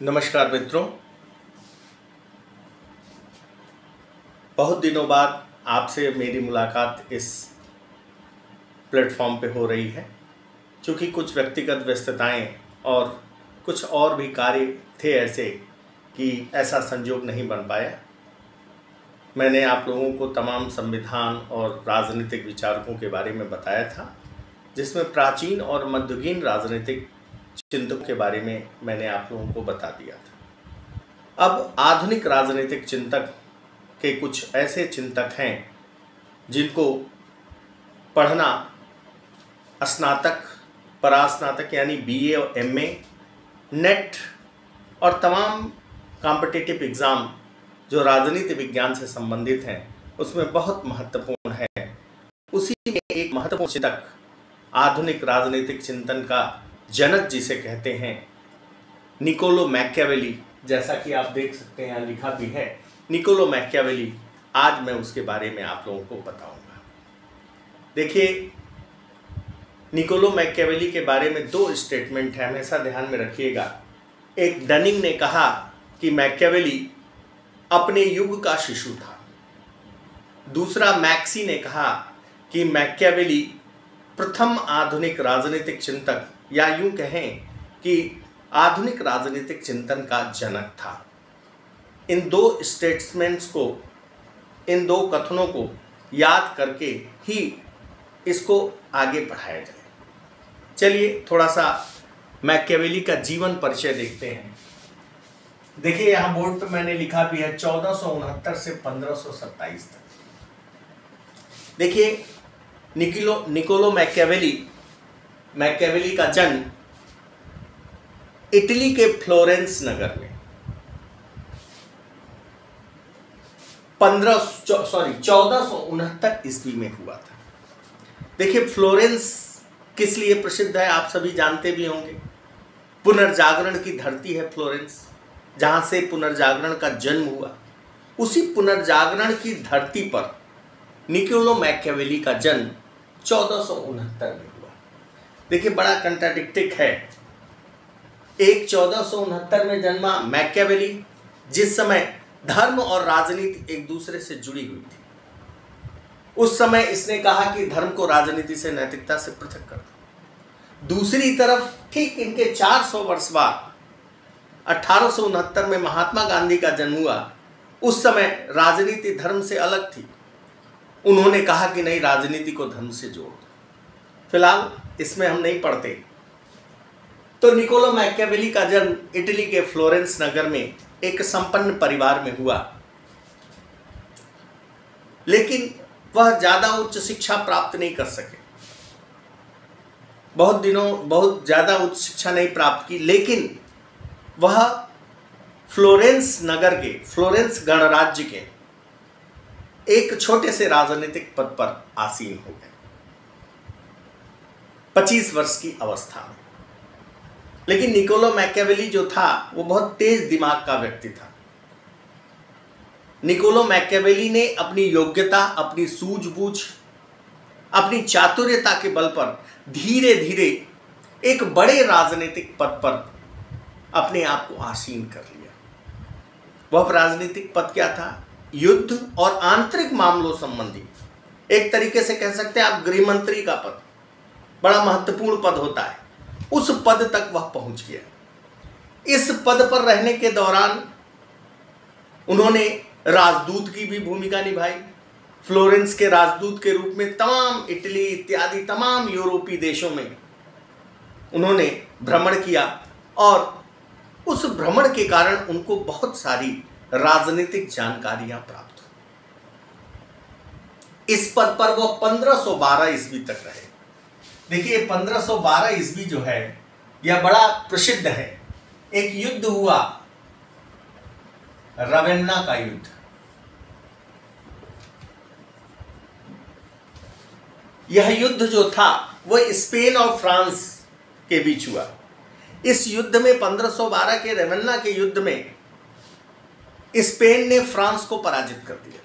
नमस्कार मित्रों, बहुत दिनों बाद आपसे मेरी मुलाकात इस प्लेटफॉर्म पे हो रही है। क्योंकि कुछ व्यक्तिगत व्यस्तताएं और कुछ और भी कार्य थे ऐसे कि ऐसा संयोग नहीं बन पाया। मैंने आप लोगों को तमाम संविधान और राजनीतिक विचारकों के बारे में बताया था, जिसमें प्राचीन और मध्ययुगीन राजनीतिक चिंतकों के बारे में मैंने आप लोगों को बता दिया था। अब आधुनिक राजनीतिक चिंतक के कुछ ऐसे चिंतक हैं जिनको पढ़ना स्नातक, परास्नातक यानी बीए और एमए, नेट और तमाम कॉम्पिटिटिव एग्ज़ाम जो राजनीति विज्ञान से संबंधित हैं उसमें बहुत महत्वपूर्ण है। उसी में एक महत्वपूर्ण चिंतक, आधुनिक राजनीतिक चिंतन का जनक जिसे कहते हैं, निकोलो मैकियावेली, जैसा कि आप देख सकते हैं यहाँ लिखा भी है निकोलो मैकियावेली। आज मैं उसके बारे में आप लोगों को बताऊंगा। देखिए, निकोलो मैकियावेली के बारे में दो स्टेटमेंट है, हमेशा ध्यान में रखिएगा। एक, डनिंग ने कहा कि मैकियावेली अपने युग का शिशु था। दूसरा, मैक्सी ने कहा कि मैकियावेली प्रथम आधुनिक राजनीतिक चिंतक, या यूं कहें कि आधुनिक राजनीतिक चिंतन का जनक था। इन दो स्टेटमेंट्स को, इन दो कथनों को याद करके ही इसको आगे बढ़ाया जाए। चलिए थोड़ा सा मैकियावेली का जीवन परिचय देखते हैं। देखिए, यहाँ बोर्ड पे मैंने लिखा भी है 1469 से 1527 तक। देखिए, निकोलो मैकियावेली का जन्म इटली के फ्लोरेंस नगर में 1469 ईस्वी में हुआ था। देखिए, फ्लोरेंस किस लिए प्रसिद्ध है आप सभी जानते भी होंगे। पुनर्जागरण की धरती है फ्लोरेंस, जहां से पुनर्जागरण का जन्म हुआ। उसी पुनर्जागरण की धरती पर निकोलो मैकियावेली का जन्म 1469 में हुआ। देखिए, बड़ा कंट्राडिक्टिक है। एक 1469 में जन्मा मैकियावेली, जिस समय धर्म और राजनीति एक दूसरे से जुड़ी हुई थी। उस समय इसने कहा कि धर्म को राजनीति से, नैतिकता से पृथक कर दो। दूसरी तरफ ठीक इनके 400 वर्ष बाद 1869 में महात्मा गांधी का जन्म हुआ। उस समय राजनीति धर्म से अलग थी। उन्होंने कहा कि नहीं, राजनीति को धर्म से जोड़ दो। फिलहाल इसमें हम नहीं पढ़ते। तो निकोलो मैकियावेली का जन्म इटली के फ्लोरेंस नगर में एक संपन्न परिवार में हुआ, लेकिन वह ज्यादा उच्च शिक्षा प्राप्त नहीं कर सके। बहुत ज्यादा उच्च शिक्षा नहीं प्राप्त की, लेकिन वह फ्लोरेंस नगर के, फ्लोरेंस गणराज्य के एक छोटे से राजनीतिक पद पर आसीन हो गए 25 वर्ष की अवस्था में। लेकिन निकोलो मैकियावेली जो था वो बहुत तेज दिमाग का व्यक्ति था। निकोलो मैकियावेली ने अपनी योग्यता, अपनी सूझबूझ, अपनी चातुर्यता के बल पर धीरे धीरे एक बड़े राजनीतिक पद पर अपने आप को आसीन कर लिया। वह राजनीतिक पद क्या था? युद्ध और आंतरिक मामलों संबंधी, एक तरीके से कह सकते हैं आप गृह मंत्री का पद, बड़ा महत्वपूर्ण पद होता है। उस पद तक वह पहुंच गया। इस पद पर रहने के दौरान उन्होंने राजदूत की भी भूमिका निभाई। फ्लोरेंस के राजदूत के रूप में तमाम इटली इत्यादि तमाम यूरोपीय देशों में उन्होंने भ्रमण किया, और उस भ्रमण के कारण उनको बहुत सारी राजनीतिक जानकारियां प्राप्त हुई। इस पद पर वो 1512 ईस्वी तक रहे। देखिए, 1512 ईस्वी जो है यह बड़ा प्रसिद्ध है। एक युद्ध हुआ, रवेन्ना का युद्ध। यह युद्ध जो था वह स्पेन और फ्रांस के बीच हुआ। इस युद्ध में 1512 के रवेन्ना के युद्ध में स्पेन ने फ्रांस को पराजित कर दिया।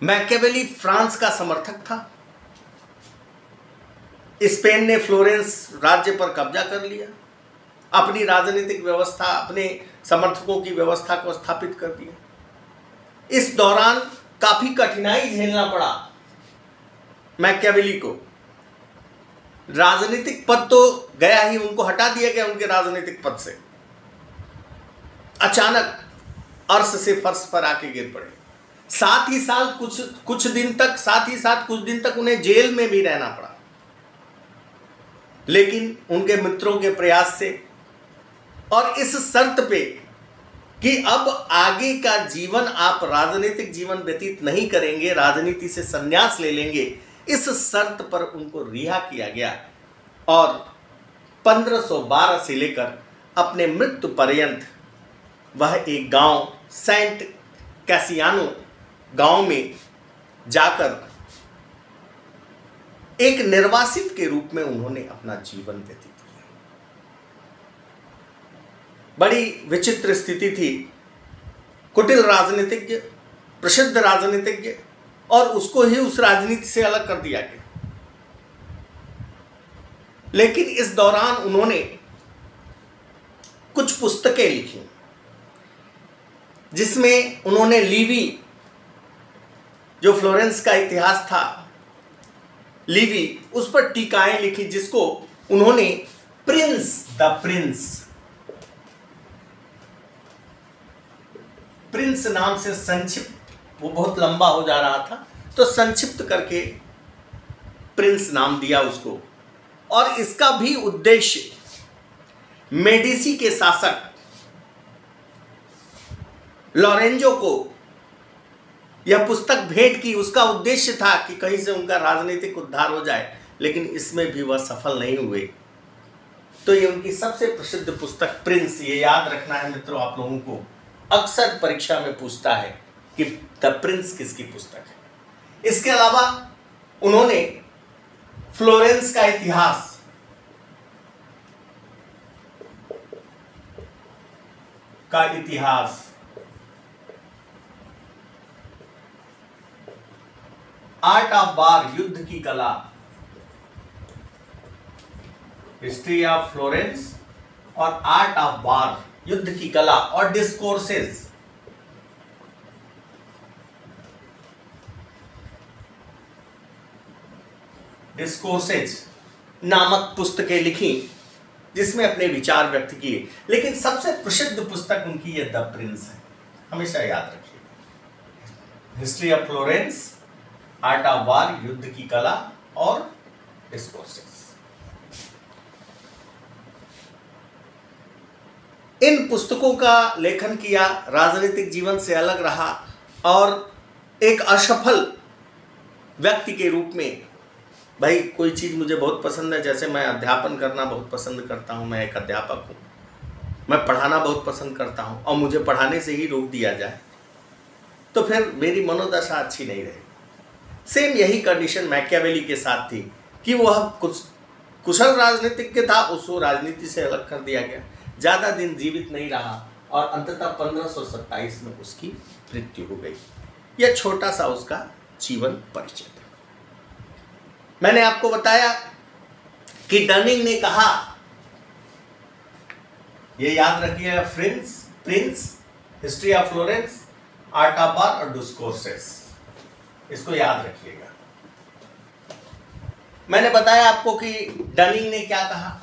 मैकियावेली फ्रांस का समर्थक था। स्पेन ने फ्लोरेंस राज्य पर कब्जा कर लिया। अपनी राजनीतिक व्यवस्था, अपने समर्थकों की व्यवस्था को स्थापित कर दिया। इस दौरान काफी कठिनाई झेलना पड़ा मैकियावेली को। राजनीतिक पद तो गया ही, उनको हटा दिया गया उनके राजनीतिक पद से। अचानक अर्श से फर्श पर आके गिर पड़े। साथ ही कुछ दिन तक उन्हें जेल में भी रहना पड़ा। लेकिन उनके मित्रों के प्रयास से और इस शर्त पे कि अब आगे का जीवन आप राजनीतिक जीवन व्यतीत नहीं करेंगे, राजनीति से संन्यास ले लेंगे, इस शर्त पर उनको रिहा किया गया और 1512 से लेकर अपने मृत्यु पर्यंत वह एक गांव सेंट कैसियानो गांव में जाकर एक निर्वासित के रूप में उन्होंने अपना जीवन व्यतीत किया। बड़ी विचित्र स्थिति थी। कुटिल राजनीतिज्ञ, प्रसिद्ध राजनीतिज्ञ, और उसको ही उस राजनीति से अलग कर दिया गया। लेकिन इस दौरान उन्होंने कुछ पुस्तकें लिखी जिसमें उन्होंने लीवी, जो फ्लोरेंस का इतिहास था, लीवी, उस पर टीकाएं लिखी, जिसको उन्होंने प्रिंस नाम से संक्षिप्त, वो बहुत लंबा हो जा रहा था तो संक्षिप्त करके प्रिंस नाम दिया उसको। और इसका भी उद्देश्य मेडिसी के शासक लॉरेंजो को यह पुस्तक भेंट की। उसका उद्देश्य था कि कहीं से उनका राजनीतिक उद्धार हो जाए, लेकिन इसमें भी वह सफल नहीं हुए। तो ये उनकी सबसे प्रसिद्ध पुस्तक प्रिंस। ये याद रखना है मित्रों आप लोगों को, अक्सर परीक्षा में पूछता है कि द प्रिंस किसकी पुस्तक है। इसके अलावा उन्होंने फ्लोरेंस का इतिहास, आर्ट ऑफ वार, युद्ध की कला, हिस्ट्री ऑफ फ्लोरेंस, और आर्ट ऑफ वार, युद्ध की कला, और डिस्कोर्सेस, नामक पुस्तकें लिखी जिसमें अपने विचार व्यक्त किए। लेकिन सबसे प्रसिद्ध पुस्तक उनकी ये द प्रिंस है, हमेशा याद रखिए। History of Florence, art of war, युद्ध की कला, और डिस्कोर्सेस। इन पुस्तकों का लेखन किया, राजनीतिक जीवन से अलग रहा और एक असफल व्यक्ति के रूप में, भाई कोई चीज़ मुझे बहुत पसंद है, जैसे मैं अध्यापन करना बहुत पसंद करता हूँ, मैं एक अध्यापक हूँ, मैं पढ़ाना बहुत पसंद करता हूँ, और मुझे पढ़ाने से ही रोक दिया जाए तो फिर मेरी मनोदशा अच्छी नहीं रहेगी। सेम यही कंडीशन मैकियावेली के साथ थी कि वह कुछ कुशल राजनीतिज्ञ था, उसको राजनीति से अलग कर दिया गया, ज़्यादा दिन जीवित नहीं रहा और अंततः 1527 में उसकी मृत्यु हो गई। यह छोटा सा उसका जीवन परिचय था। मैंने आपको बताया कि डनिंग ने कहा, ये याद रखिए, Prince, history of Florence, art of war और डिस्कोर्सेस, इसको याद रखिएगा। मैंने बताया आपको कि डनिंग ने क्या कहा,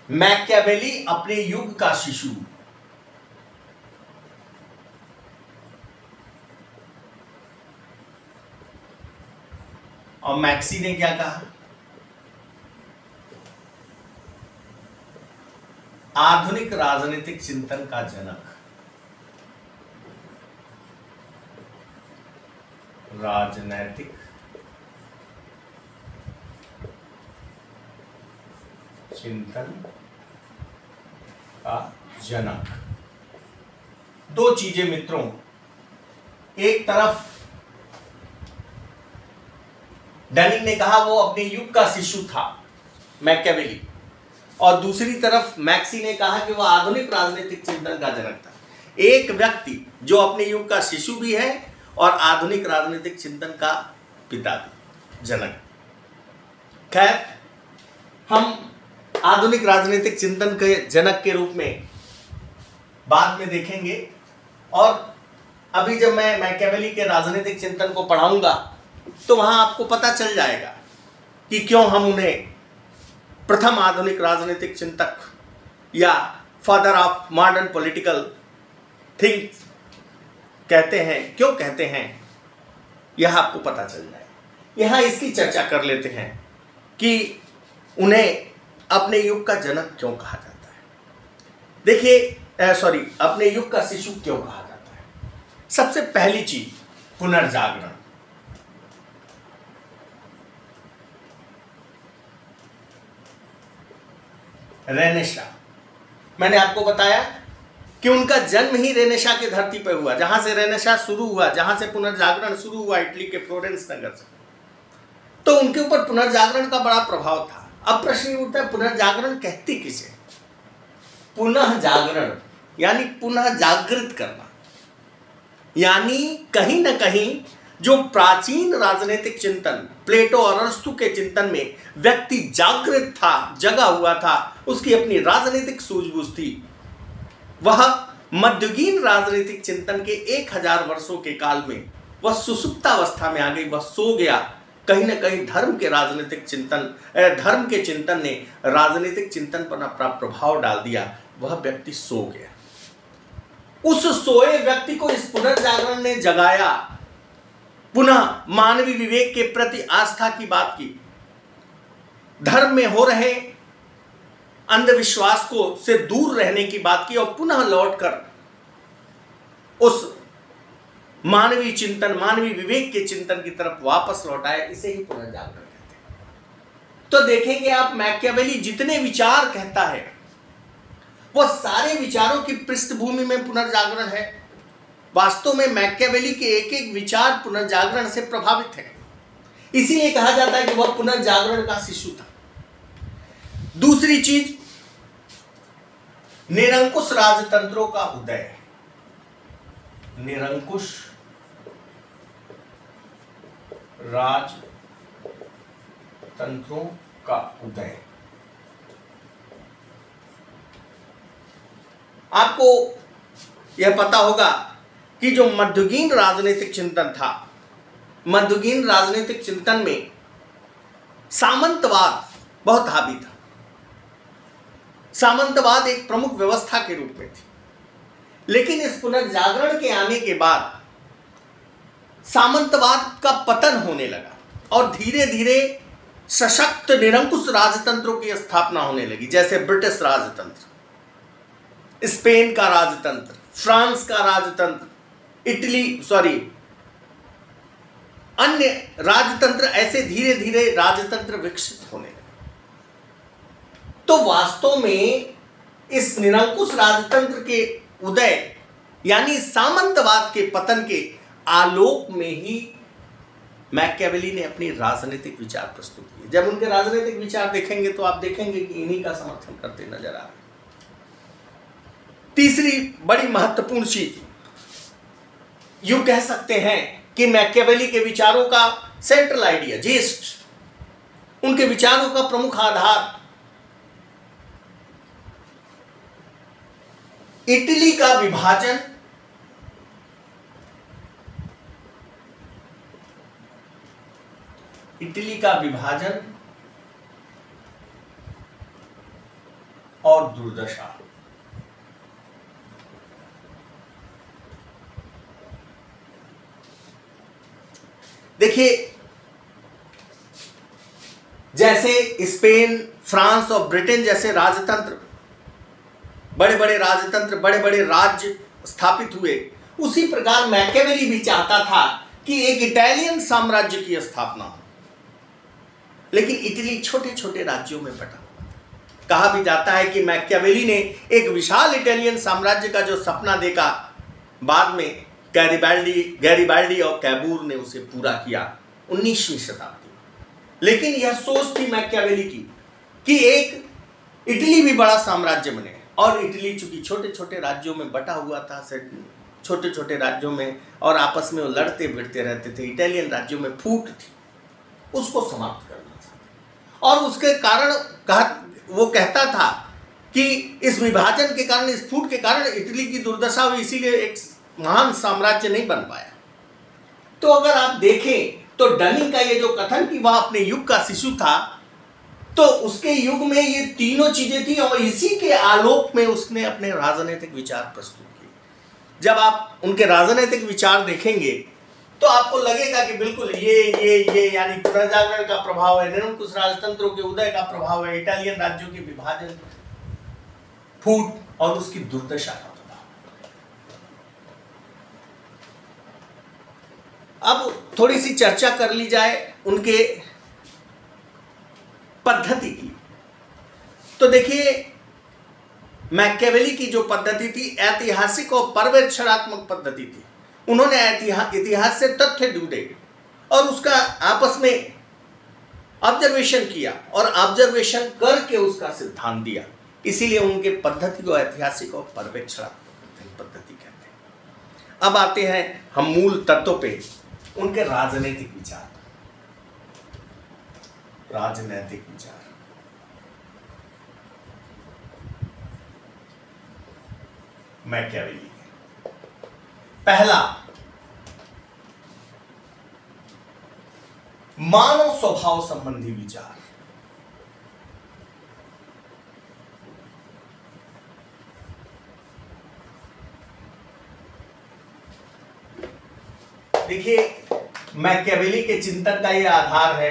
मैकियावेली अपने युग का शिशु, और मैक्सी ने क्या कहा, आधुनिक राजनीतिक चिंतन का जनक। राजनैतिक चिंतन का जनक। दो चीजें मित्रों, एक तरफ डनिंग ने कहा वो अपने युग का शिशु था मैकियावेली, और दूसरी तरफ मैक्सी ने कहा कि वह आधुनिक राजनीतिक चिंतन का जनक था। एक व्यक्ति जो अपने युग का शिशु भी है और आधुनिक राजनीतिक चिंतन का पिता भी, जनक। खैर, हम आधुनिक राजनीतिक चिंतन के जनक के रूप में बाद में देखेंगे, और अभी जब मैं मैकियावेली के राजनीतिक चिंतन को पढ़ाऊंगा तो वहां आपको पता चल जाएगा कि क्यों हम उन्हें प्रथम आधुनिक राजनीतिक चिंतक या father of modern political thinks कहते हैं, क्यों कहते हैं, यह आपको पता चल जाए। यहां इसकी चर्चा कर लेते हैं कि उन्हें अपने युग का जनक क्यों कहा जाता है। देखिए, अपने युग का शिशु क्यों कहा जाता है। सबसे पहली चीज, पुनर्जागरण। रेनेसां, मैंने आपको बताया कि उनका जन्म ही रेनेसां की धरती पर हुआ, जहां से रेनेसां शुरू हुआ, जहां से पुनर्जागरण शुरू हुआ, इटली के फ्लोरेंस नगर से। तो उनके ऊपर पुनर्जागरण का बड़ा प्रभाव था। अब प्रश्न उठता है, पुनर्जागरण कहती किसे? पुनः जागरण यानी पुनः जागृत करना, यानी कहीं ना कहीं जो प्राचीन राजनीतिक चिंतन, प्लेटो और अरस्तु के चिंतन में व्यक्ति जागृत था, जगा हुआ था, उसकी अपनी राजनीतिक सूझबूझ थी, वह मध्ययुगीन राजनीतिक चिंतन के 1000 वर्षों के काल में वह सुसुप्तावस्था में आ गई, वह सो गया। कहीं ना कहीं धर्म के चिंतन ने राजनीतिक चिंतन पर अपना प्रभाव डाल दिया, वह व्यक्ति सो गया। उस सोए व्यक्ति को इस पुनर्जागरण ने जगाया, पुनः मानवीय विवेक के प्रति आस्था की बात की, धर्म में हो रहे अंधविश्वास को से दूर रहने की बात की, और पुनः लौटकर उस मानवीय चिंतन, मानवीय विवेक के चिंतन की तरफ वापस लौटाए। इसे ही पुनर्जागरण कहते हैं। तो देखेंगे आप, मैकियावेली जितने विचार कहता है वह सारे विचारों की पृष्ठभूमि में पुनर्जागरण है। वास्तव में मैकियावेली के एक एक विचार पुनर्जागरण से प्रभावित है, इसीलिए कहा जाता है कि वह पुनर्जागरण का शिशु था। दूसरी चीज, निरंकुश राजतंत्रों का उदय। निरंकुश राजतंत्रों का उदय। आपको यह पता होगा कि जो मध्ययुगीन राजनीतिक चिंतन था, मध्ययुगीन राजनीतिक चिंतन में सामंतवाद बहुत हावी था। सामंतवाद एक प्रमुख व्यवस्था के रूप में थी, लेकिन इस पुनर्जागरण के आने के बाद सामंतवाद का पतन होने लगा और धीरे धीरे सशक्त निरंकुश राजतंत्रों की स्थापना होने लगी, जैसे ब्रिटिश राजतंत्र, स्पेन का राजतंत्र, फ्रांस का राजतंत्र, अन्य राजतंत्र, ऐसे धीरे धीरे राजतंत्र विकसित होने लगे। तो वास्तव में इस निरंकुश राजतंत्र के उदय यानी सामंतवाद के पतन के आलोक में ही मैकियावेली ने अपनी राजनीतिक विचार प्रस्तुत किए। जब उनके राजनीतिक विचार देखेंगे तो आप देखेंगे कि इन्हीं का समर्थन करते नजर आ रहे हैं। तीसरी बड़ी महत्वपूर्ण चीज, यूं कह सकते हैं कि मैकियावेली के विचारों का सेंट्रल आइडिया, जेस्ट, उनके विचारों का प्रमुख आधार इटली का विभाजन और दुर्दशा। देखिए, जैसे स्पेन, फ्रांस और ब्रिटेन जैसे राजतंत्र, बड़े बड़े राजतंत्र, बड़े बड़े राज्य स्थापित हुए, उसी प्रकार मैकियावेली भी चाहता था कि एक इटालियन साम्राज्य की स्थापना हो। लेकिन इटली छोटे छोटे राज्यों में बटा हुआ था। कहा भी जाता है कि मैकियावेली ने एक विशाल इटालियन साम्राज्य का जो सपना देखा, बाद में गैरिबाल्डी और कैबूर ने उसे पूरा किया 19वीं शताब्दी में। लेकिन यह सोच थी मैकियावेली की कि एक इटली भी बड़ा साम्राज्य बने, और इटली चूंकि छोटे छोटे राज्यों में बटा हुआ था, छोटे छोटे राज्यों में, और आपस में वो लड़ते भिड़ते रहते थे, इटालियन राज्यों में फूट थी, उसको समाप्त करना था। और उसके कारण वो कहता था कि इस विभाजन के कारण, इस फूट के कारण इटली की दुर्दशा हुई, इसीलिए एक महान साम्राज्य नहीं बन पाया। तो अगर आप देखें तो डनी का ये जो कथन कि वह अपने युग का शिशु था, तो उसके युग में ये तीनों चीजें थी और इसी के आलोक में उसने अपने राजनीतिक विचार प्रस्तुत किए। जब आप उनके राजनीतिक विचार देखेंगे तो आपको लगेगा कि बिल्कुल ये यानी पुनर्जागरण का प्रभाव है, निरंकुश राजतंत्रों के उदय का प्रभाव है, इटालियन राज्यों के विभाजन, फूट और उसकी दुर्दशा का प्रभाव। अब थोड़ी सी चर्चा कर ली जाए उनके पद्धति की। तो देखिए, मैकियावेली की जो पद्धति थी ऐतिहासिक और पर्यवेक्षणात्मक पद्धति थी। उन्होंने इतिहास से तथ्य ढूंढे और उसका आपस में ऑब्जर्वेशन किया और ऑब्जर्वेशन करके उसका सिद्धांत दिया। इसीलिए उनके पद्धति को ऐतिहासिक और पर्यवेक्षणात्मक पद्धति कहते हैं। अब आते हैं हम मूल तत्वों पे, उनके राजनीतिक विचार। राजनीतिक विचार मैकियावेली। पहला, मानव स्वभाव संबंधी विचार। देखिए, मैकियावेली के चिंतन का यह आधार है।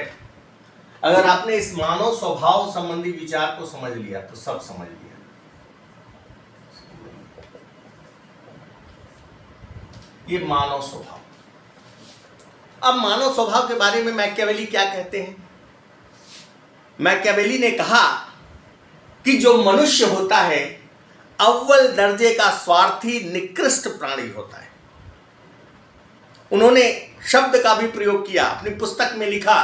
अगर आपने इस मानव स्वभाव संबंधी विचार को समझ लिया तो सब समझ लिया। ये मानव स्वभाव। अब मानव स्वभाव के बारे में मैकियावेली क्या कहते हैं? मैकियावेली ने कहा कि जो मनुष्य होता है अव्वल दर्जे का स्वार्थी निकृष्ट प्राणी होता है। उन्होंने शब्द का भी प्रयोग किया, अपनी पुस्तक में लिखा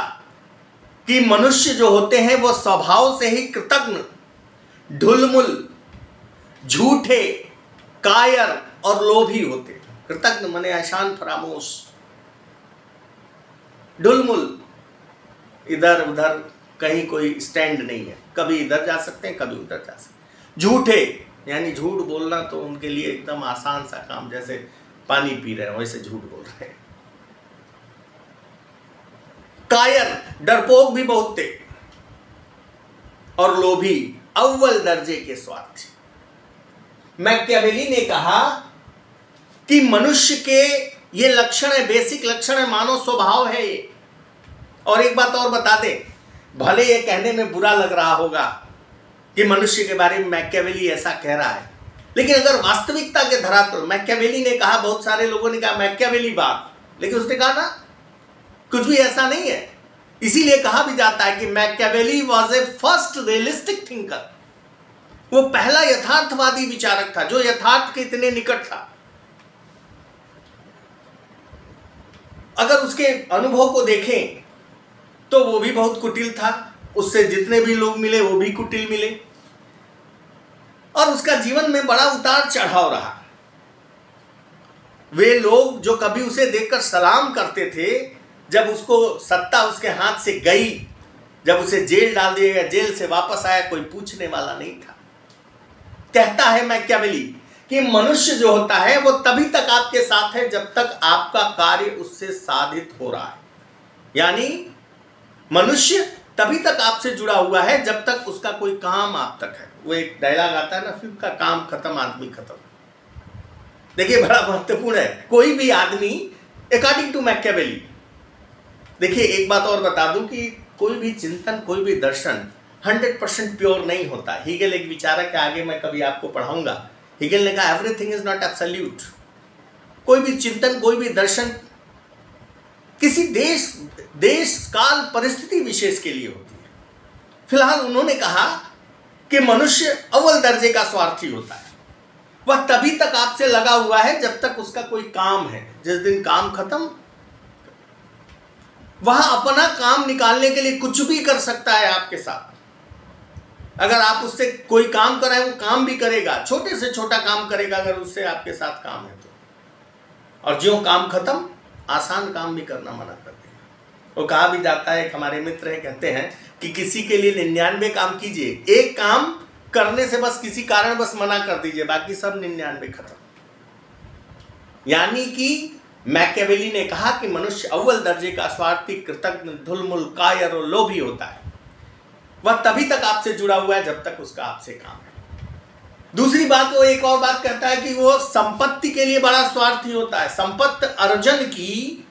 कि मनुष्य जो होते हैं वो स्वभाव से ही कृतघ्न, ढुलमुल, झूठे, कायर और लोभी होते हैं। कृतघ्न माने अशांत, फरामोश, ढुलमुल, इधर उधर कहीं कोई स्टैंड नहीं है, कभी इधर जा सकते हैं कभी उधर जा सकते हैं। झूठे यानी झूठ बोलना तो उनके लिए एकदम आसान सा काम, जैसे पानी पी रहे हैं वैसे झूठ बोल रहे हैं। कायर, डरपोक भी बहुत थे, और लोभी, अव्वल दर्जे के स्वार्थी। मैकियावेली ने कहा कि मनुष्य के ये लक्षण है, बेसिक लक्षण है, मानव स्वभाव है ये। और एक बात और बता दे, भले ये कहने में बुरा लग रहा होगा कि मनुष्य के बारे में मैकियावेली ऐसा कह रहा है, लेकिन अगर वास्तविकता के धरातल, मैकियावेली ने कहा, बहुत सारे लोगों ने कहा मैकियावेली बात, लेकिन उसने कहा ना कुछ भी ऐसा नहीं है। इसीलिए कहा भी जाता है कि Machiavelli was a first realistic thinker. वो पहला यथार्थवादी विचारक था जो यथार्थ के इतने निकट था। अगर उसके अनुभव को देखें तो वो भी बहुत कुटिल था, उससे जितने भी लोग मिले वो भी कुटिल मिले, और उसका जीवन में बड़ा उतार चढ़ाव रहा। वे लोग जो कभी उसे देखकर सलाम करते थे, जब उसको सत्ता उसके हाथ से गई, जब उसे जेल डाल दिया गया, जेल से वापस आया, कोई पूछने वाला नहीं था। कहता है मैकियावेली कि मनुष्य जो होता है वो तभी तक आपके साथ है जब तक आपका कार्य उससे साधित हो रहा है। यानी मनुष्य तभी तक आपसे जुड़ा हुआ है जब तक उसका कोई काम आप तक है। वो एक डायलॉग आता है ना फिल्म का, काम खत्म आदमी खत्म। देखिए बड़ा महत्वपूर्ण है। कोई भी आदमी अकॉर्डिंग टू मैकियावेली, देखिए एक बात और बता दूं कि कोई भी चिंतन, कोई भी दर्शन 100% प्योर नहीं होता। हीगल एक विचारक है, आगे मैं कभी आपको पढ़ाऊंगा। हीगल ने कहा एवरीथिंग इज नॉट एब्सोल्यूट। कोई भी चिंतन, कोई भी दर्शन किसी देश काल परिस्थिति विशेष के लिए होती है। फिलहाल उन्होंने कहा कि मनुष्य अव्वल दर्जे का स्वार्थी होता है। वह तभी तक आपसे लगा हुआ है जब तक उसका कोई काम है। जिस दिन काम खत्म, वह अपना काम निकालने के लिए कुछ भी कर सकता है आपके साथ। अगर आप उससे कोई काम कराएं वो काम भी करेगा, छोटे से छोटा काम करेगा अगर उससे आपके साथ काम है तो। और जो काम खत्म, आसान काम भी करना मना कर देगा। वो कहा भी जाता है, हमारे मित्र हैं कहते हैं कि किसी के लिए 99 काम कीजिए, एक काम करने से बस किसी कारण बस मना कर दीजिए, बाकी सब 99 खत्म। यानी कि मैकियावेली ने कहा कि मनुष्य अव्वल दर्जे का स्वार्थी, कृतज्ञ, धुलमुल, कायर और लोभी होता है। वह तभी तक आपसे जुड़ा हुआ है जब तक उसका आपसे काम है। दूसरी बात, वो एक और बात कहता है कि वो संपत्ति के लिए बड़ा स्वार्थी होता है। संपत्ति अर्जन की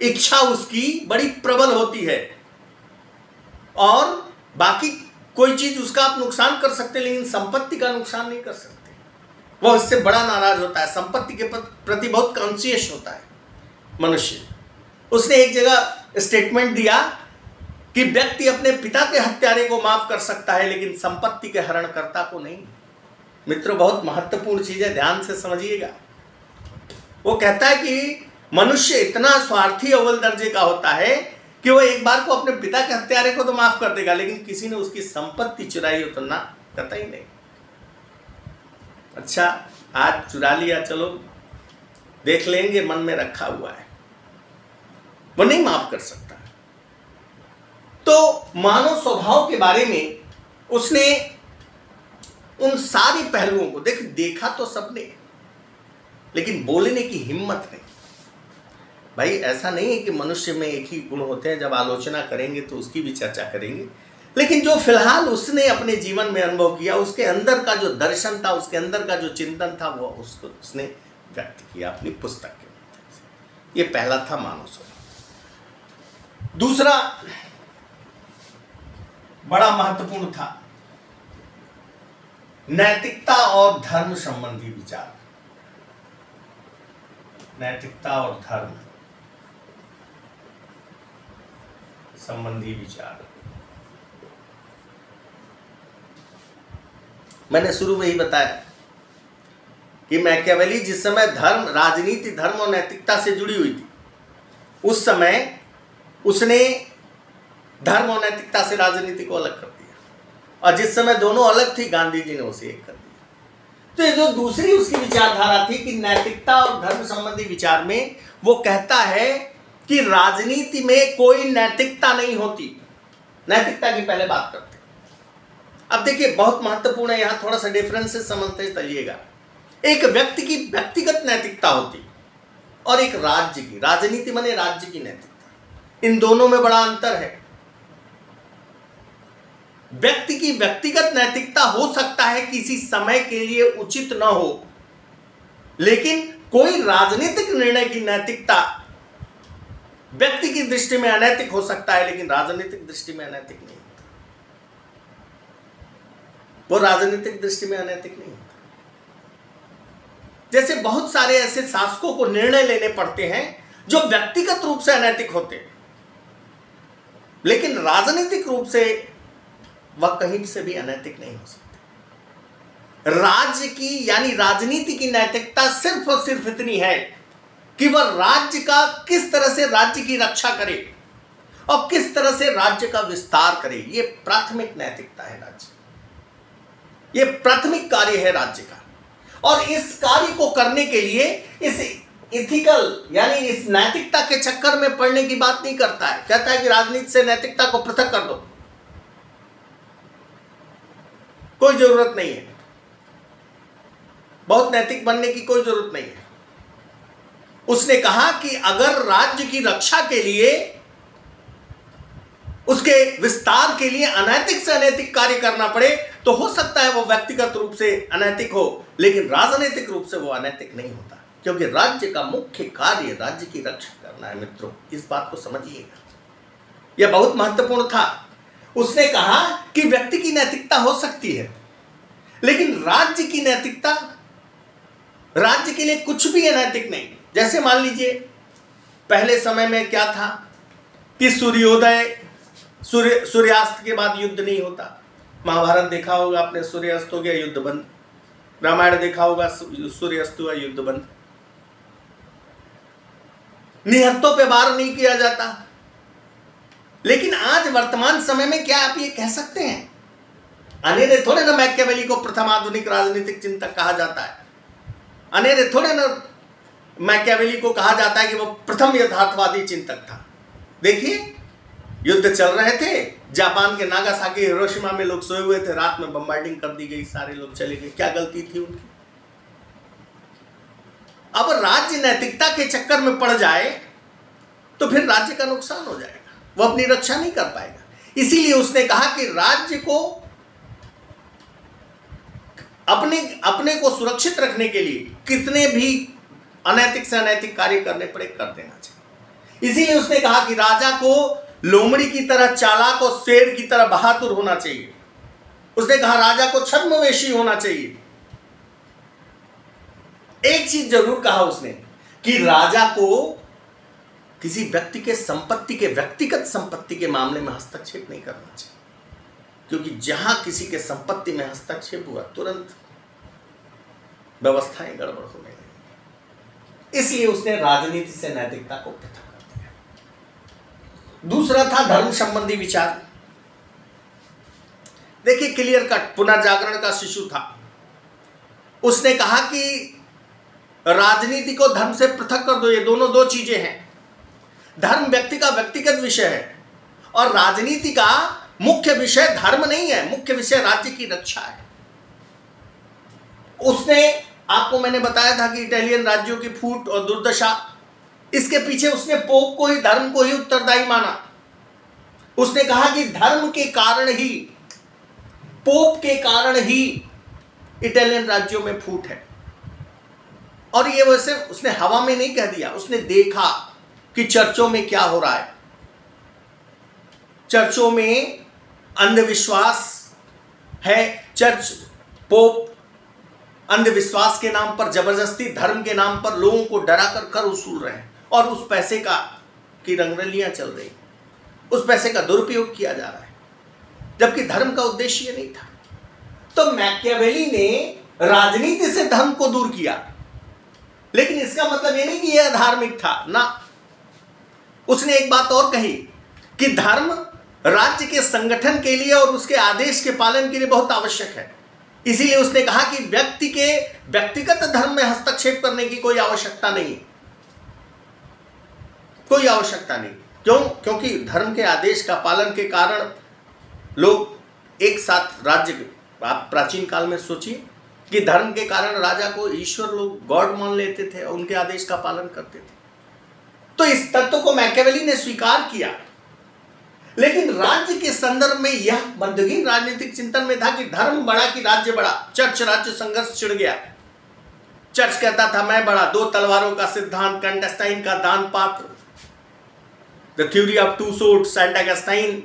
इच्छा उसकी बड़ी प्रबल होती है और बाकी कोई चीज उसका आप नुकसान कर सकते हैं, लेकिन संपत्ति का नुकसान नहीं कर सकते। वह इससे बड़ा नाराज होता है, संपत्ति के प्रति बहुत कॉन्शियस होता है मनुष्य। उसने एक जगह स्टेटमेंट दिया कि व्यक्ति अपने पिता के हत्यारे को माफ कर सकता है, लेकिन संपत्ति के हरणकर्ता को नहीं। मित्रों, बहुत महत्वपूर्ण चीज है, ध्यान से समझिएगा। वो कहता है कि मनुष्य इतना स्वार्थी अव्वल दर्जे का होता है कि वो एक बार को अपने पिता के हत्यारे को तो माफ कर देगा, लेकिन किसी ने उसकी संपत्ति चुराई हो तो ना, कहता ही नहीं। अच्छा, आज चुरा लिया, चलो देख लेंगे, मन में रखा हुआ है, वो नहीं माफ कर सकता। तो मानव स्वभाव के बारे में उसने उन सारी पहलुओं को देखा तो सबने, लेकिन बोलने की हिम्मत नहीं। भाई, ऐसा नहीं है कि मनुष्य में एक ही गुण होते हैं, जब आलोचना करेंगे तो उसकी भी चर्चा करेंगे, लेकिन जो फिलहाल उसने अपने जीवन में अनुभव किया, उसके अंदर का जो दर्शन था, उसके अंदर का जो चिंतन था, वो उसको उसने व्यक्त किया अपनी पुस्तक के माध्यम से। ये पहला था मानव स्वभाव। दूसरा बड़ा महत्वपूर्ण था नैतिकता और धर्म संबंधी विचार। नैतिकता और धर्म संबंधी विचार। मैंने शुरू में ही बताया कि मैकियावेली जिस समय धर्म, राजनीति, धर्म और नैतिकता से जुड़ी हुई थी, उस समय उसने धर्म और नैतिकता से राजनीति को अलग कर दिया, और जिस समय दोनों अलग थी, गांधी जी ने उसे एक कर दिया। तो ये जो दूसरी उसकी विचारधारा थी कि नैतिकता और धर्म संबंधी विचार में, वो कहता है कि राजनीति में कोई नैतिकता नहीं होती। नैतिकता की पहले बात करते हैं। अब देखिए, बहुत महत्वपूर्ण है, यहां थोड़ा सा डिफरेंसेस समझते चलिएगा। एक व्यक्ति की व्यक्तिगत नैतिकता होती और एक राज्य की, राजनीति माने राज्य की नैतिकता। इन दोनों में बड़ा अंतर है। व्यक्ति की व्यक्तिगत नैतिकता हो सकता है किसी समय के लिए उचित न हो, लेकिन कोई राजनीतिक निर्णय की नैतिकता व्यक्ति की दृष्टि में अनैतिक हो सकता है, लेकिन राजनीतिक दृष्टि में अनैतिक नहीं होता। वो राजनीतिक दृष्टि में अनैतिक नहीं होता। जैसे बहुत सारे ऐसे शासकों को निर्णय लेने पड़ते हैं जो व्यक्तिगत रूप से अनैतिक होते हैं, लेकिन राजनीतिक रूप से वह कहीं से भी अनैतिक नहीं हो सकते। राज्य की यानी राजनीति की नैतिकता सिर्फ और सिर्फ इतनी है कि वह राज्य का किस तरह से राज्य की रक्षा करे और किस तरह से राज्य का विस्तार करे। ये प्राथमिक नैतिकता है राज्य, ये प्राथमिक कार्य है राज्य का। और इस कार्य को करने के लिए इस इथिकल यानी इस नैतिकता के चक्कर में पड़ने की बात नहीं करता है। कहता है कि राजनीति से नैतिकता को पृथक कर दो, कोई जरूरत नहीं है, बहुत नैतिक बनने की कोई जरूरत नहीं है। उसने कहा कि अगर राज्य की रक्षा के लिए, उसके विस्तार के लिए अनैतिक से अनैतिक कार्य करना पड़े तो हो सकता है वो व्यक्तिगत रूप से अनैतिक हो, लेकिन राजनीतिक रूप से वो अनैतिक नहीं होता, क्योंकि राज्य का मुख्य कार्य राज्य की रक्षा करना है। मित्रों, इस बात को समझिएगा, यह बहुत महत्वपूर्ण था। उसने कहा कि व्यक्ति की नैतिकता हो सकती है, लेकिन राज्य की नैतिकता, राज्य के लिए कुछ भी अनैतिक नहीं। जैसे मान लीजिए पहले समय में क्या था कि सूर्यास्त के बाद युद्ध नहीं होता। महाभारत देखा होगा आपने, सूर्यास्त हो गया युद्ध बंद। रामायण देखा होगा, सूर्यास्त हुआ युद्ध बंद। निहत्तों पे वार नहीं किया जाता। लेकिन आज वर्तमान समय में क्या आप ये कह सकते हैं? अनेरे थोड़े ना मैकियावेली को प्रथम आधुनिक राजनीतिक चिंतक कहा जाता है। अनेरे थोड़े ना मैकियावेली को कहा जाता है कि वो प्रथम यथार्थवादी चिंतक था। देखिए, युद्ध चल रहे थे, जापान के नागासाकी हिरोशिमा में लोग सोए हुए थे, रात में बम्बार्डिंग कर दी गई, सारे लोग चले गए, क्या गलती थी उनकी? अब राज्य नैतिकता के चक्कर में पड़ जाए तो फिर राज्य का नुकसान हो जाएगा, वो अपनी रक्षा नहीं कर पाएगा। इसीलिए उसने कहा कि राज्य को अपने को सुरक्षित रखने के लिए कितने भी अनैतिक से अनैतिक कार्य करने पड़े कर देना चाहिए। इसीलिए उसने कहा कि राजा को लोमड़ी की तरह चालाक और शेर की तरह बहादुर होना चाहिए। उसने कहा राजा को छद्मवेशी होना चाहिए। एक चीज जरूर कहा उसने कि राजा को किसी व्यक्ति के संपत्ति के व्यक्तिगत संपत्ति के मामले में हस्तक्षेप नहीं करना चाहिए, क्योंकि जहां किसी के संपत्ति में हस्तक्षेप हुआ तुरंत व्यवस्थाएं गड़बड़ होने लगी। इसलिए उसने राजनीति से नैतिकता को पृथक कर दिया। दूसरा था धर्म संबंधी विचार। देखिए, क्लियर कट पुनर्जागरण का शिशु था। उसने कहा कि राजनीति को धर्म से पृथक कर दो, ये दोनों दो चीजें हैं। धर्म व्यक्ति का व्यक्तिगत विषय है और राजनीति का मुख्य विषय धर्म नहीं है, मुख्य विषय राज्य की रक्षा है। उसने आपको मैंने बताया था कि इटालियन राज्यों की फूट और दुर्दशा, इसके पीछे उसने पोप को ही, धर्म को ही उत्तरदायी माना। उसने कहा कि धर्म के कारण ही, पोप के कारण ही इटालियन राज्यों में फूट है। और ये वैसे उसने हवा में नहीं कह दिया, उसने देखा कि चर्चों में क्या हो रहा है। चर्चों में अंधविश्वास है। चर्च, पोप अंधविश्वास के नाम पर, जबरदस्ती धर्म के नाम पर लोगों को डरा कर कर वसूल रहे हैं और उस पैसे की रंगरलियां चल रही, उस पैसे का दुरुपयोग किया जा रहा है, जबकि धर्म का उद्देश्य ये नहीं था। तो मैकियावेली ने राजनीति से धर्म को दूर किया, लेकिन इसका मतलब ये नहीं कि यह अधार्मिक था ना। उसने एक बात और कही कि धर्म राज्य के संगठन के लिए और उसके आदेश के पालन के लिए बहुत आवश्यक है। इसीलिए उसने कहा कि व्यक्ति के व्यक्तिगत धर्म में हस्तक्षेप करने की कोई आवश्यकता नहीं, कोई आवश्यकता नहीं। क्यों? क्योंकि धर्म के आदेश का पालन के कारण लोग एक साथ राज्य, आप प्राचीन काल में सोचिए कि धर्म के कारण राजा को ईश्वर लोग गॉड मान लेते थे और उनके आदेश का पालन करते थे। तो इस तत्व को मैकियावेली ने स्वीकार किया, लेकिन राज्य के संदर्भ में यह मध्ययुगीन राजनीतिक चिंतन में था कि धर्म बड़ा कि राज्य बड़ा। चर्च राज्य संघर्ष छिड़ गया। चर्च कहता था मैं बड़ा, दो तलवारों का सिद्धांत, कैंटस्टाइन का दान पात्र, the theory of two swords, Saint Augustine,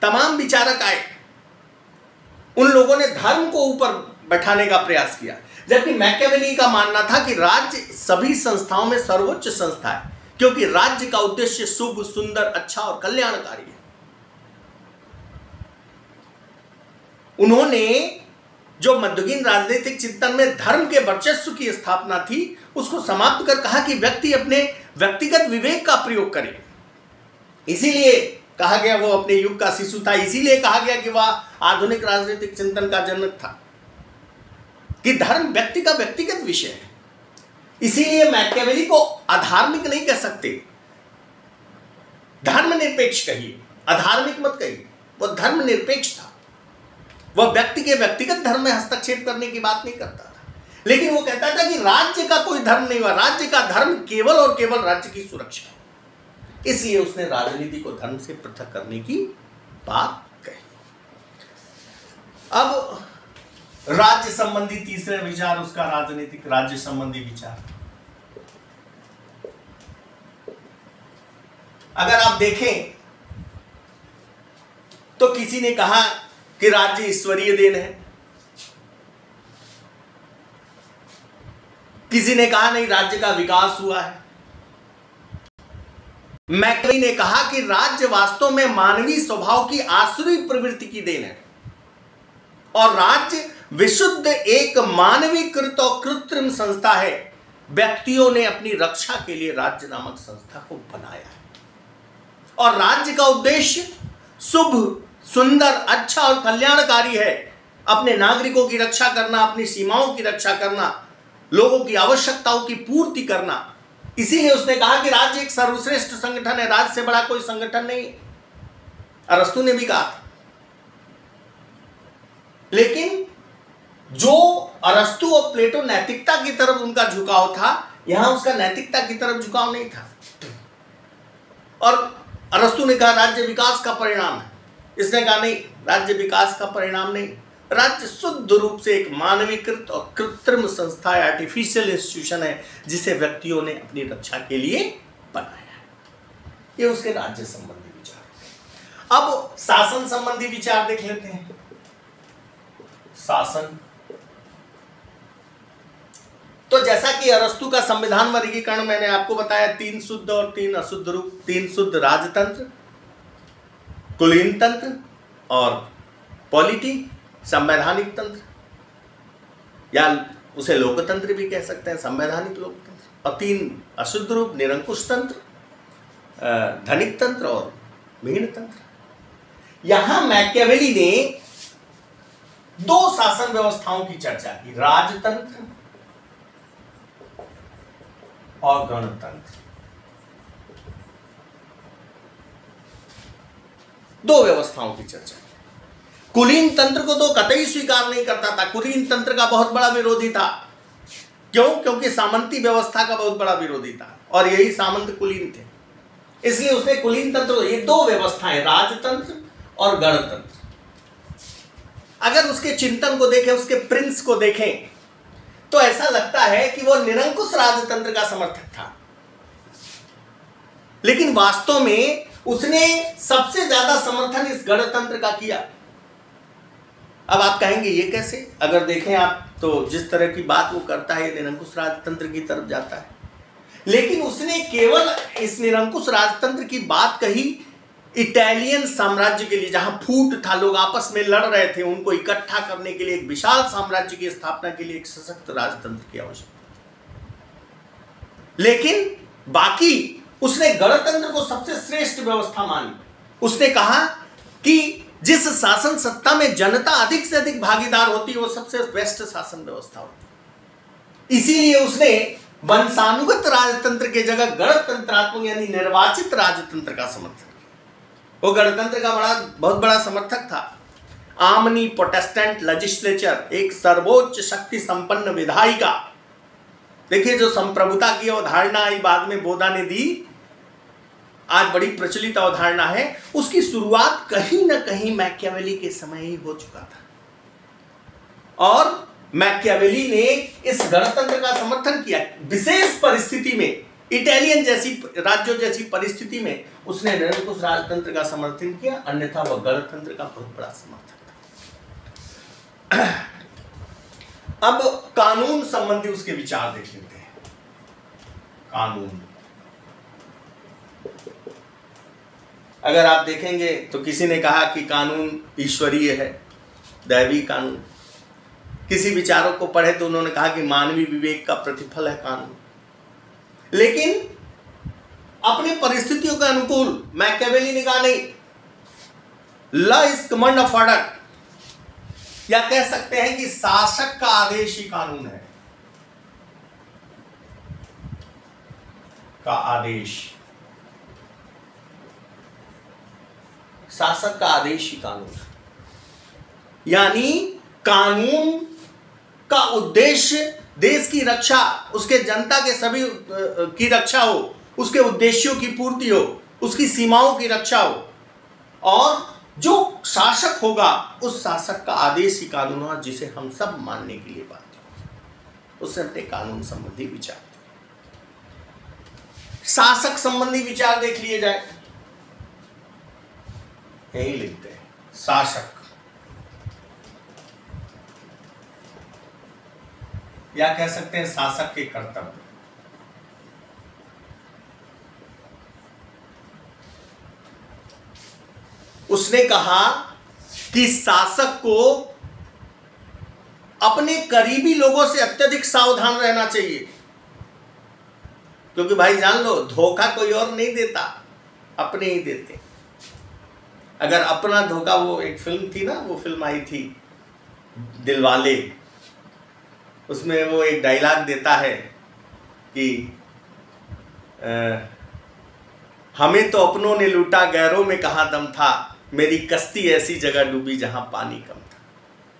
तमाम विचारक आए। उन लोगों ने धर्म को ऊपर बैठाने का प्रयास किया, जबकि मैकियावेली का मानना था कि राज्य सभी संस्थाओं में सर्वोच्च संस्था है, क्योंकि राज्य का उद्देश्य शुभ, सुंदर, अच्छा और कल्याणकारी है। उन्होंने जो मध्ययुगीन राजनीतिक चिंतन में धर्म के वर्चस्व की स्थापना थी, उसको समाप्त कर कहा कि व्यक्ति अपने व्यक्तिगत विवेक का प्रयोग करे। इसीलिए कहा गया वो अपने युग का शिशु था। इसीलिए कहा गया कि वह आधुनिक राजनीतिक चिंतन का जनक था, कि धर्म व्यक्ति का व्यक्तिगत विषय है। इसीलिए मैकियावेली को अधार्मिक नहीं कह सकते, धर्मनिरपेक्ष कहिए, अधार्मिक मत कहिए। वह धर्मनिरपेक्ष था। वह व्यक्ति के व्यक्तिगत धर्म में हस्तक्षेप करने की बात नहीं करता था, लेकिन वो कहता था कि राज्य का कोई धर्म नहीं हुआ, राज्य का धर्म केवल और केवल राज्य की सुरक्षा है। इसलिए उसने राजनीति को धर्म से पृथक करने की बात कही। अब राज्य संबंधी तीसरे विचार, उसका राजनीतिक राज्य संबंधी विचार। अगर आप देखें तो किसी ने कहा कि राज्य ईश्वरीय देन है, किसी ने कहा नहीं राज्य का विकास हुआ है। मैकियावेली ने कहा कि राज्य वास्तव में मानवीय स्वभाव की आसुरी प्रवृत्ति की देन है और राज्य विशुद्ध एक मानवीकृत और कृत्रिम संस्था है। व्यक्तियों ने अपनी रक्षा के लिए राज्य नामक संस्था को बनाया है और राज्य का उद्देश्य शुभ, सुंदर, अच्छा और कल्याणकारी है। अपने नागरिकों की रक्षा करना, अपनी सीमाओं की रक्षा करना, लोगों की आवश्यकताओं की पूर्ति करना। इसीलिए उसने कहा कि राज्य एक सर्वश्रेष्ठ संगठन है, राज्य से बड़ा कोई संगठन नहीं। अरस्तु ने भी कहा था। लेकिन जो अरस्तु और प्लेटो नैतिकता की तरफ उनका झुकाव था, यहां उसका नैतिकता की तरफ झुकाव नहीं था। और अरस्तु ने कहा राज्य विकास का परिणाम है, इसने कहा नहीं, राज्य विकास का परिणाम नहीं, राज्य शुद्ध रूप से एक मानवीकृत और कृत्रिम संस्था है, आर्टिफिशियल इंस्टीट्यूशन है, जिसे व्यक्तियों ने अपनी रक्षा के लिए बनाया है। ये उसके राज्य संबंधी विचार। अब शासन संबंधी विचार देख लेते हैं। शासन, तो जैसा कि अरस्तु का संविधान वर्गीकरण मैंने आपको बताया, 3 शुद्ध और 3 अशुद्ध रूप। 3 शुद्ध राजतंत्र, कुलीन तंत्र और पॉलिटी संवैधानिक तंत्र, या उसे लोकतंत्र भी कह सकते हैं, संवैधानिक लोकतंत्र। और 3 अशुद्ध रूप, निरंकुश तंत्र, धनिक तंत्र और भीड़ तंत्र। यहां मैकियावेली ने 2 शासन व्यवस्थाओं की चर्चा की, राजतंत्र और गणतंत्र। 2 व्यवस्थाओं की चर्चा। कुलीन तंत्र को तो कतई स्वीकार नहीं करता था, कुलीन तंत्र का बहुत बड़ा विरोधी था। क्यों? क्योंकि सामंती व्यवस्था का बहुत बड़ा विरोधी था और यही सामंत कुलीन थे, इसलिए उसने कुलीन तंत्र, ये 2 व्यवस्थाएं, राजतंत्र और गणतंत्र। अगर उसके चिंतन को देखें, उसके प्रिंस को देखें, तो ऐसा लगता है कि वो निरंकुश राजतंत्र का समर्थक था, लेकिन वास्तव में उसने सबसे ज्यादा समर्थन इस गणतंत्र का किया। अब आप कहेंगे ये कैसे? अगर देखें आप तो जिस तरह की बात वो करता है, निरंकुश राजतंत्र की तरफ जाता है, लेकिन उसने केवल इस निरंकुश राजतंत्र की बात कही इटालियन साम्राज्य के लिए, जहां फूट था, लोग आपस में लड़ रहे थे, उनको इकट्ठा करने के लिए, एक विशाल साम्राज्य की स्थापना के लिए एक सशक्त राजतंत्र की आवश्यकता। लेकिन बाकी उसने गणतंत्र को सबसे श्रेष्ठ व्यवस्था मानी। उसने कहा कि जिस शासन सत्ता में जनता अधिक से अधिक भागीदार होती है, वो सबसे बेस्ट शासन व्यवस्था होती। इसीलिए उसने वंशानुगत राजतंत्र के जगह गणतंत्रात्मक यानी निर्वाचित राजतंत्र का समर्थन। वो गणतंत्र का बहुत बड़ा समर्थक था। आमनी प्रोटेस्टेंट लेजिस्लेचर, एक सर्वोच्च शक्ति संपन्न विधायिका। देखिए, जो संप्रभुता की अवधारणा आई बाद में बोधा ने दी, आज बड़ी प्रचलित अवधारणा है, उसकी शुरुआत कहीं ना कहीं मैकियावेली के समय ही हो चुका था। और मैकियावेली ने इस गणतंत्र का समर्थन किया। विशेष परिस्थिति में, इटालियन जैसी राज्यों जैसी परिस्थिति में उसने निरंकुश राजतंत्र का समर्थन किया, अन्यथा वह गणतंत्र का बहुत बड़ा समर्थक था। अब कानून संबंधी उसके विचार देख लेते हैं। कानून, अगर आप देखेंगे तो किसी ने कहा कि कानून ईश्वरीय है, दैवी कानून। किसी विचारों को पढ़े तो उन्होंने कहा कि मानवीय विवेक का प्रतिफल है कानून। लेकिन अपनी परिस्थितियों के अनुकूल मैकियावेली ने कहा नहीं, law is command of order, या कह सकते हैं कि शासक का आदेश ही कानून है। का आदेश, शासक का आदेश ही कानून है। यानी कानून का उद्देश्य देश की रक्षा, उसके जनता के सभी की रक्षा हो, उसके उद्देश्यों की पूर्ति हो, उसकी सीमाओं की रक्षा हो, और जो शासक होगा उस शासक का आदेश ही कानून होगा, जिसे हम सब मानने के लिए बाध्य हो। उससे अपने कानून संबंधी विचार, शासक संबंधी विचार देख लिए जाए। यही लिखते हैं, शासक, या कह सकते हैं शासक के कर्तव्य। उसने कहा कि शासक को अपने करीबी लोगों से अत्यधिक सावधान रहना चाहिए, क्योंकि भाई जान लो, धोखा कोई और नहीं देता, अपने ही देते। अगर अपना धोखा, वो एक फिल्म थी ना, वो फिल्म आई थी दिलवाले, उसमें वो एक डायलॉग देता है कि हमें तो अपनों ने लूटा, गैरों में कहाँ दम था, मेरी कश्ती ऐसी जगह डूबी जहां पानी कम था।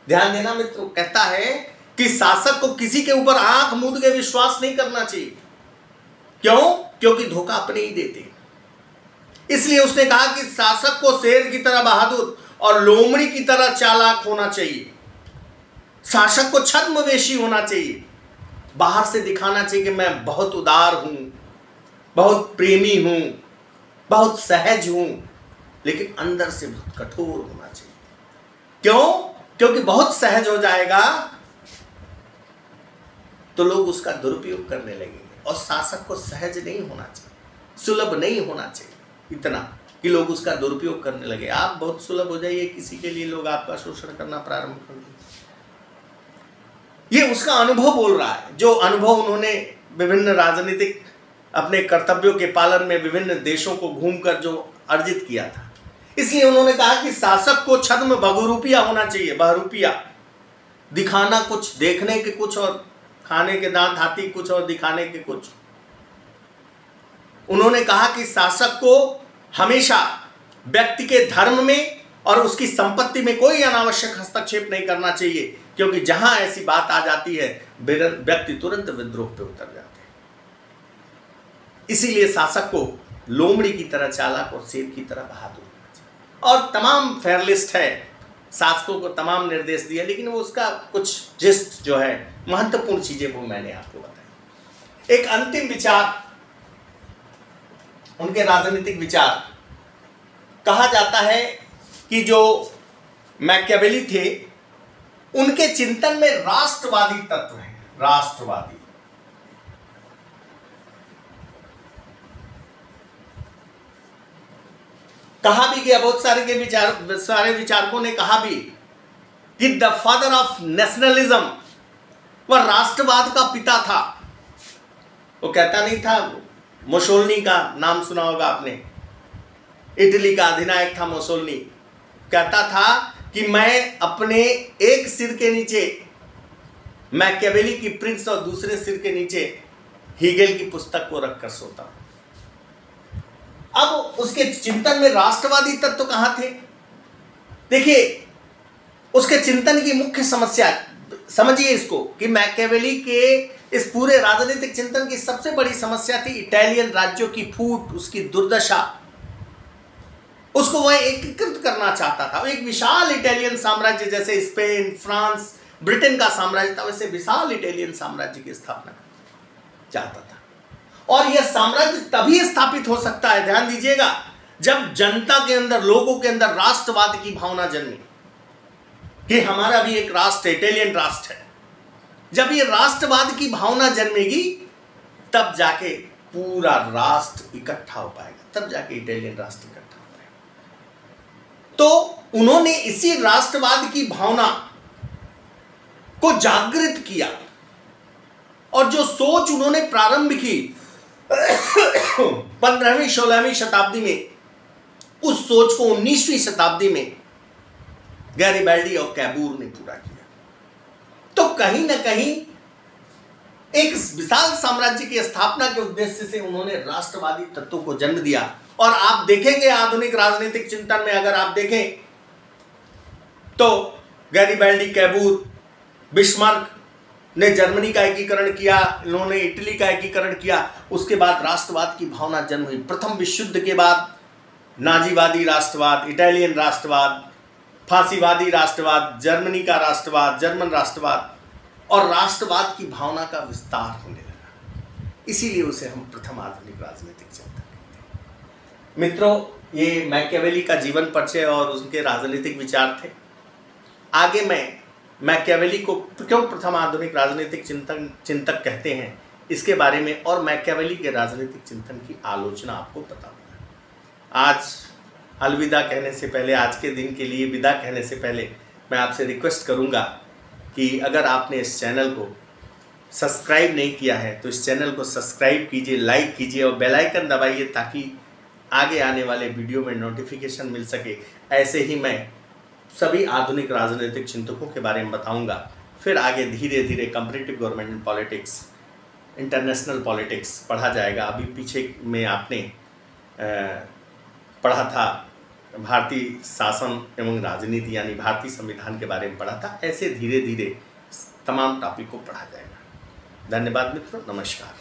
ध्यान देना मित्रों, कहता है कि शासक को किसी के ऊपर आंख मूंद के विश्वास नहीं करना चाहिए। क्यों? क्योंकि धोखा अपने ही देते। इसलिए उसने कहा कि शासक को शेर की तरह बहादुर और लोमड़ी की तरह चालाक होना चाहिए। शासक को छद्मवेशी होना चाहिए, बाहर से दिखाना चाहिए कि मैं बहुत उदार हूं, बहुत प्रेमी हूं, बहुत सहज हूं, लेकिन अंदर से बहुत कठोर होना चाहिए। क्यों? क्योंकि बहुत सहज हो जाएगा तो लोग उसका दुरुपयोग करने लगेंगे। और शासक को सहज नहीं होना चाहिए, सुलभ नहीं होना चाहिए इतना कि लोग उसका दुरुपयोग करने लगे। आप बहुत सुलभ हो जाइए किसी के लिए, लोग आपका शोषण करना प्रारंभ कर दें। ये उसका अनुभव बोल रहा है, जो अनुभव उन्होंने विभिन्न राजनीतिक अपने कर्तव्यों के पालन में विभिन्न देशों को घूमकर जो अर्जित किया था। इसलिए उन्होंने कहा कि शासक को छद्म बहुरूपिया होना चाहिए। बहुरूपिया, दिखाना कुछ, देखने के कुछ और खाने के दांत हाथी कुछ और दिखाने के कुछ। उन्होंने कहा कि शासक को हमेशा व्यक्ति के धर्म में और उसकी संपत्ति में कोई अनावश्यक हस्तक्षेप नहीं करना चाहिए, क्योंकि जहां ऐसी बात आ जाती है व्यक्ति तुरंत विद्रोह पे उतर जाते हैं। इसीलिए शासक को लोमड़ी की तरह चालाक और शेर की तरह बहादुर होना चाहिए। और तमाम फेयरलिस्ट है, शासकों को तमाम निर्देश दिया, लेकिन वो उसका कुछ जिस्ट जो है महत्वपूर्ण चीजें वो मैंने आपको बताई। एक अंतिम विचार, उनके राजनीतिक विचार, कहा जाता है कि जो मैकियावेली थे उनके चिंतन में राष्ट्रवादी तत्व है। राष्ट्रवादी, कहा भी गया, बहुत सारे विचारकों ने कहा भी कि द फादर ऑफ नेशनलिज्म, वह राष्ट्रवाद का पिता था। वो कहता नहीं था, मुसोलिनी का नाम सुना होगा आपने, इटली का अधिनायक था मुसोलिनी। कहता था कि मैं अपने एक सिर के नीचे मैकियावेली की प्रिंस और दूसरे सिर के नीचे हीगेल की पुस्तक को रखकर सोता हूं। अब उसके चिंतन में राष्ट्रवादी तत्व तो कहां थे? देखिए, उसके चिंतन की मुख्य समस्या समझिए इसको, कि मैकियावेली के इस पूरे राजनीतिक चिंतन की सबसे बड़ी समस्या थी इटालियन राज्यों की फूट, उसकी दुर्दशा। उसको वह एकीकृत करना चाहता था। एक विशाल इटालियन साम्राज्य, जैसे स्पेन, फ्रांस, ब्रिटेन का साम्राज्य था, वैसे विशाल इटालियन साम्राज्य की स्थापना चाहता था। और यह साम्राज्य तभी स्थापित हो सकता है, ध्यान दीजिएगा, जब जनता के अंदर, लोगों के अंदर राष्ट्रवाद की भावना जन्मी कि हमारा भी एक राष्ट्र, इटालियन राष्ट्र है। जब ये राष्ट्रवाद की भावना जन्मेगी तब जाके पूरा राष्ट्र इकट्ठा हो पाएगा, तब जाके इटालियन राष्ट्र इकट्ठा हो पाएगा। तो उन्होंने इसी राष्ट्रवाद की भावना को जागृत किया, और जो सोच उन्होंने प्रारंभ की 15वीं 16वीं शताब्दी में, उस सोच को 19वीं शताब्दी में गैरिबाल्डी और कैबूर ने पूरा किया। तो कहीं ना कहीं एक विशाल साम्राज्य की स्थापना के उद्देश्य से उन्होंने राष्ट्रवादी तत्वों को जन्म दिया। और आप देखेंगे आधुनिक राजनीतिक चिंतन में, अगर आप देखें तो गैरिबाल्डी, कैबूर, बिस्मार्क ने जर्मनी का एकीकरण किया, इन्होंने इटली का एकीकरण किया। उसके बाद राष्ट्रवाद की भावना जन्म हुई। प्रथम विश्व युद्ध के बाद नाजीवादी राष्ट्रवाद, इटालियन राष्ट्रवाद, फांसीवादी राष्ट्रवाद, जर्मनी का राष्ट्रवाद, जर्मन राष्ट्रवाद, और राष्ट्रवाद की भावना का विस्तार होने लगा। इसीलिए उसे हम प्रथम आधुनिक राजनीतिक चिंतन कहते हैं। मित्रों, ये मैकियावेली का जीवन परिचय और उनके राजनीतिक विचार थे। आगे मैं मैकियावेली को क्यों प्रथम आधुनिक राजनीतिक चिंतक कहते हैं, इसके बारे में और मैकियावेली के राजनीतिक चिंतन की आलोचना आपको बताऊंगा। आज अलविदा कहने से पहले, आज के दिन के लिए विदा कहने से पहले, मैं आपसे रिक्वेस्ट करूंगा कि अगर आपने इस चैनल को सब्सक्राइब नहीं किया है तो इस चैनल को सब्सक्राइब कीजिए, लाइक कीजिए और बेल आइकन दबाइए, ताकि आगे आने वाले वीडियो में नोटिफिकेशन मिल सके। ऐसे ही मैं सभी आधुनिक राजनीतिक चिंतकों के बारे में बताऊंगा। फिर आगे धीरे धीरे comparative government politics, international politics पढ़ा जाएगा। अभी पीछे में आपने पढ़ा था भारतीय शासन एवं राजनीति यानी भारतीय संविधान के बारे में पढ़ा था, ऐसे धीरे धीरे तमाम टॉपिक को पढ़ा जाएगा। धन्यवाद मित्रों, नमस्कार।